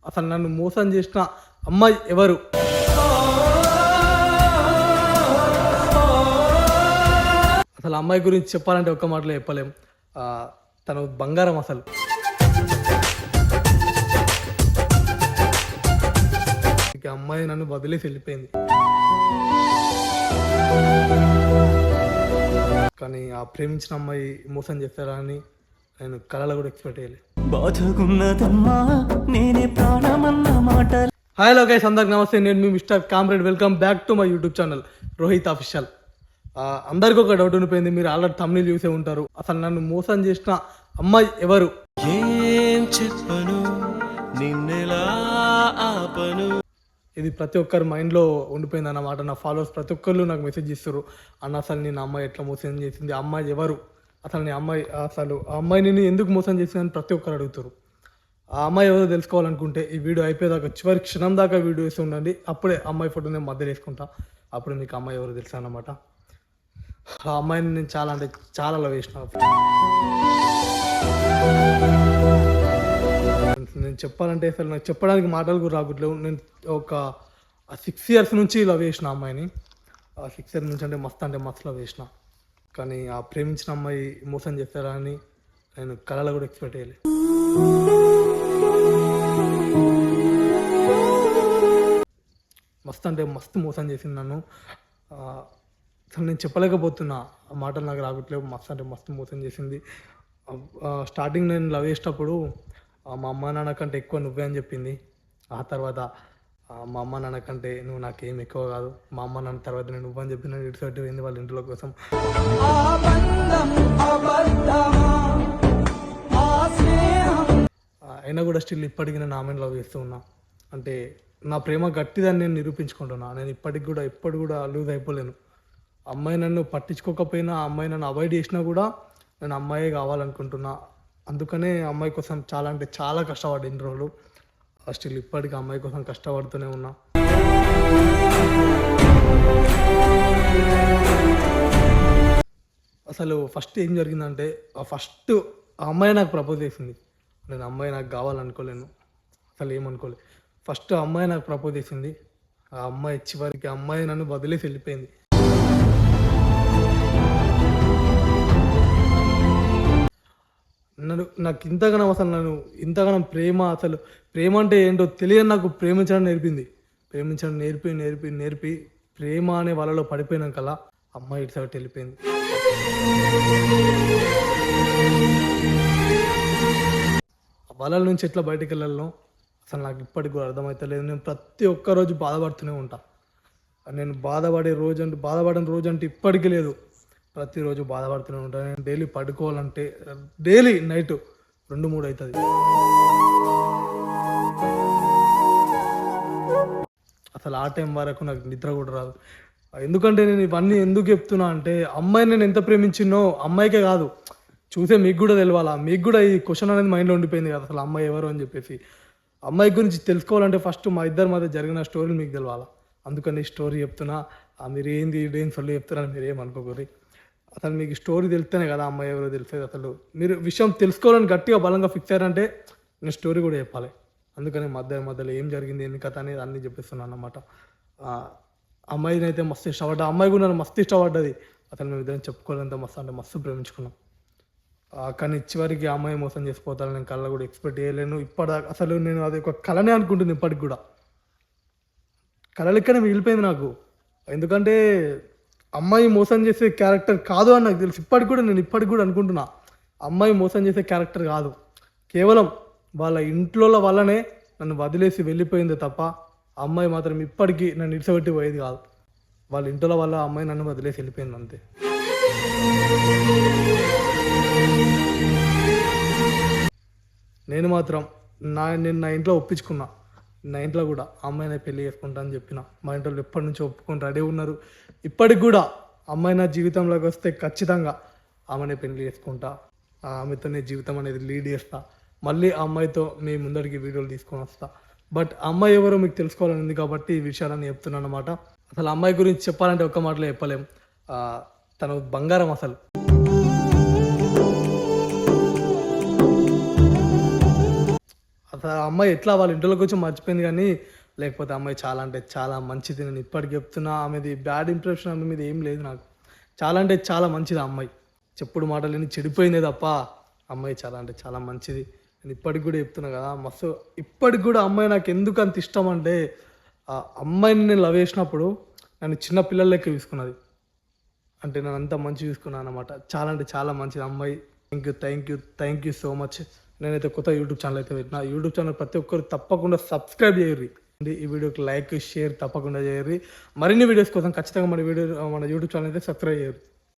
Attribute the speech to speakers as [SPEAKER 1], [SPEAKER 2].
[SPEAKER 1] అసలు నన్ను మోసం చేసిన అమ్మాయి ఎవరు? అసలు అమ్మాయి గురించి చెప్పాలంటే ఒక్క మాటలో చెప్పలేం. తను బంగారం అసలు. ఇక అమ్మాయి నన్ను వదిలేసి వెళ్ళిపోయింది. కానీ ఆ ప్రేమించిన అమ్మాయి మోసం చేస్తారా అని నేను కళలో కూడా ఎక్స్పెక్ట్ చేయలేదు. హాయ్ హలో గైస్, అందరికి నమస్తే. నేను మీ mister comrade. Welcome back to my YouTube channel Rohit official. అందరికి ఒక డౌట్ ఉండిపోయింది, మీరు ఆల్రెడీ థంబ్నెయిల్ చూసే ఉంటారు. అసలు నన్ను మోసం చేసిన అమ్మాయి ఎవరు? ఏం చెప్పను నిన్నెలా ఆపను, ఇది ప్రతి ఒక్కరి మైండ్లో ఉండిపోయింది అన్నమాట. నా ఫాలోవర్స్ ప్రతి ఒక్కరు నాకు మెసేజ్ ఇస్తారు, అన్న అసలు నేను అమ్మాయి ఎట్లా మోసం చేసింది, ఆ అమ్మాయి ఎవరు, అసలు నీ అమ్మాయి అసలు ఆ అమ్మాయి నేను ఎందుకు మోసం చేసిందని ప్రతి ఒక్కరు అడుగుతారు. ఆ అమ్మాయి ఎవరో తెలుసుకోవాలనుకుంటే ఈ వీడియో అయిపోయేదాకా చివరి క్షణం దాకా వీడియో వేసి ఉండండి. అప్పుడే అమ్మాయి ఫోటో నేను మధ్యలో వేసుకుంటా, అప్పుడు మీకు అమ్మాయి ఎవరో తెలుసా అన్నమాట. ఆ అమ్మాయిని నేను చాలా అంటే చాలా లవ్ చేసిన. నేను చెప్పాలంటే అసలు నాకు చెప్పడానికి మాటలు కూడా రాకట్లేవు. నేను ఒక 6 years నుంచి లవ్ చేసిన అమ్మాయిని. 6 years నుంచి అంటే మస్తు లవ్ చేసిన. కానీ ఆ ప్రేమించిన అమ్మాయి మోసం చేస్తారా అని నేను కళలో కూడా ఎక్స్పెక్ట్ చేయలేదు. మస్తు అంటే మస్తు మోసం చేసింది నన్ను. అసలు నేను చెప్పలేకపోతున్నా, ఆ మాటలు నాకు రాకట్లేవు. మస్తు అంటే మస్తు మోసం చేసింది. స్టార్టింగ్ నేను లవ్ చేసేటప్పుడు మా అమ్మ నాన్న కంటే ఎక్కువ నువ్వే అని చెప్పింది. ఆ తర్వాత మా అమ్మ నాన్న కంటే నువ్వు నాకేం ఎక్కువ కాదు, మా అమ్మ నాన్న తర్వాత నేను నువ్వు అని చెప్పి నేను ఇటు పోయింది వాళ్ళ ఇంట్లో కోసం. అయినా కూడా స్టిల్ ఇప్పటికీ నేను ఆమెను లవ్ చేస్తూ ఉన్నా. అంటే నా ప్రేమ గట్టిదని నేను నిరూపించుకుంటున్నా. నేను ఎప్పుడు కూడా లూజ్ అయిపోలేను. అమ్మాయి నన్ను పట్టించుకోకపోయినా, అమ్మాయి నన్ను అవాయిడ్ చేసినా కూడా నేను అమ్మాయి కావాలనుకుంటున్నా. అందుకనే అమ్మాయి కోసం చాలా అంటే చాలా కష్టపడ్డా ఇన్ని రోజులు. స్టిల్ ఇప్పటికీ అమ్మాయి కోసం కష్టపడుతూనే ఉన్నా. అసలు ఫస్ట్ ఏం జరిగిందంటే, ఫస్ట్ ఆ అమ్మాయి నాకు ప్రపోజ్ చేసింది. నేను అమ్మాయి నాకు కావాలనుకోలేను, అసలు ఏమనుకోలేదు. ఫస్ట్ ఆ అమ్మాయి నాకు ప్రపోజ్ చేసింది. ఆ అమ్మాయి చివరికి అమ్మాయి నన్ను వదిలేసి వెళ్ళిపోయింది. నాకు ఇంతగానం అసలు నన్ను ఇంతగానం అసలు ప్రేమ అంటే ఏంటో తెలియని నాకు ప్రేమించడం నేర్పి ప్రేమ అనే వాళ్ళలో పడిపోయినాకల్లా అమ్మాయి ఇటు సైడ్ వెళ్ళిపోయింది. వాళ్ళ నుంచి ఎట్లా బయటకు వెళ్ళాలో అసలు నాకు ఇప్పటికి కూడా అర్థమవుతలేదు. నేను ప్రతి ఒక్క రోజు బాధపడుతూనే ఉంటా. నేను బాధపడని రోజు అంటే ఇప్పటికీ లేదు. ప్రతిరోజు బాధపడుతూనే ఉంటాను. నేను డైలీ పడుకోవాలంటే డైలీ నైట్ 2-3 అవుతుంది. అసలు ఆ టైం వరకు నాకు నిద్ర కూడా రాదు. ఎందుకంటే నేను ఇవన్నీ ఎందుకు చెప్తున్నా అంటే, అమ్మాయిని నేను ఎంత ప్రేమించినో అమ్మాయికే కాదు, చూసే మీకు కూడా తెలియాలా. మీకు కూడా ఈ క్వశ్చన్ అనేది మైండ్లో ఉండిపోయింది కదా, అసలు అమ్మాయి ఎవరు అని చెప్పేసి. అమ్మాయి గురించి తెలుసుకోవాలంటే ఫస్ట్ మా ఇద్దరి మధ్య జరిగిన స్టోరీలు మీకు తెలవాలా. అందుకని స్టోరీ చెప్తున్నా. మీరు ఏం సొల్లు చెప్తున్నారని మీరు ఏమనుకోకూరి. అసలు మీకు స్టోరీ తెలిస్తేనే కదా అమ్మాయి ఎవరో తెలిసేది. అసలు మీరు విషయం తెలుసుకోవాలని గట్టిగా బలంగా ఫిక్స్ అయ్యారంటే నేను స్టోరీ కూడా చెప్పాలి. అందుకని మధ్యలో ఏం జరిగింది, ఎన్ని కథ అనేది అన్నీ చెప్పిస్తున్నాను అన్నమాట. అమ్మాయిని అయితే మస్తు ఇష్టపడ్డా, అమ్మాయి కూడా నన్ను మస్తు ఇష్టపడ్డది. అసలు మేము ఇద్దరం చెప్పుకోవాలంత మస్తు ప్రేమించుకున్నాం. కానీ చివరికి అమ్మాయి మోసం చేసిపోతాను నేను కళ్ళ కూడా ఎక్స్పెక్ట్ చేయలేను. ఇప్పటిదాకా అసలు నేను అది ఒక కళనే అనుకుంటుంది. ఇప్పటికి కూడా కళలెక్కనే మిగిలిపోయింది నాకు. ఎందుకంటే అమ్మాయి మోసం చేసే క్యారెక్టర్ కాదు అని నాకు తెలుసు. ఇప్పటికి కూడా అనుకుంటున్నా, అమ్మాయి మోసం చేసే క్యారెక్టర్ కాదు, కేవలం వాళ్ళ ఇంట్లో వల్లనే నన్ను వదిలేసి వెళ్ళిపోయింది తప్ప అమ్మాయి మాత్రం ఇప్పటికీ నన్ను ఇడిసబెట్టి పోయేది కాదు. వాళ్ళ ఇంట్లో వల్ల అమ్మాయి నన్ను వదిలేసి వెళ్ళిపోయింది అంతే. నేను మాత్రం నేను నా ఇంట్లో ఒప్పించుకున్నా. నా ఇంట్లో కూడా అమ్మాయిని పెళ్లి చేసుకుంటా అని చెప్పిన. మా ఇంట్లో ఎప్పటి నుంచో ఒప్పుకొని రెడీ ఉన్నారు. ఇప్పటికి కూడా అమ్మాయి నా జీవితంలోకి వస్తే ఖచ్చితంగా ఆమెనే పెళ్లి చేసుకుంటా, ఆమెతోనే జీవితం అనేది లీడ్ చేస్తా. మళ్ళీ ఆ అమ్మాయితో మీ ముందరికి వీడియోలు తీసుకొని వస్తా. బట్ అమ్మాయి ఎవరో మీకు తెలుసుకోవాలని ఉంది కాబట్టి ఈ విషయాలన్నీ చెప్తున్నాను అన్నమాట. అసలు అమ్మాయి గురించి చెప్పాలంటే ఒక్క మాటలో చెప్పలేం. తను బంగారం అసలు. అసలు ఆ అమ్మాయి ఎట్లా వాళ్ళ ఇంట్లోకి వచ్చి మర్చిపోయింది కానీ లేకపోతే అమ్మాయి చాలా అంటే చాలా మంచిది. నేను ఇప్పటికి చెప్తున్నా, ఆమెది బ్యాడ్ ఇంప్రెషన్ ఆమె మీద ఏం లేదు నాకు. చాలా అంటే చాలా మంచిది ఆ అమ్మాయి. చెప్పుడు మాటలు విని చెడిపోయిందే తప్ప అమ్మాయి చాలా అంటే చాలా మంచిది. నేను ఇప్పటికి కూడా చెప్తున్నా కదా, మస్తు ఇప్పటికి కూడా అమ్మాయి నాకు ఎందుకు అంత ఇష్టం అంటే, ఆ అమ్మాయిని నేను లవ్ చేసినప్పుడు నన్ను చిన్న పిల్లల లెక్క చూసుకున్నది. అంటే నన్ను అంత మంచి చూసుకున్నాను అనమాట. చాలా అంటే చాలా మంచిది అమ్మాయి. Thank you so much. నేనైతే కొత్త యూట్యూబ్ ఛానల్ అయితే పెట్టిన. యూట్యూబ్ ఛానల్ ప్రతి ఒక్కరు తప్పకుండా సబ్స్క్రైబ్ చేయర్రి. ఈ వీడియోకి లైక్ షేర్ తప్పకుండా చేయర్రి. మరిన్ని వీడియోస్ కోసం ఖచ్చితంగా మన యూట్యూబ్ ఛానల్ అయితే సబ్స్క్రైబ్ చేయరు.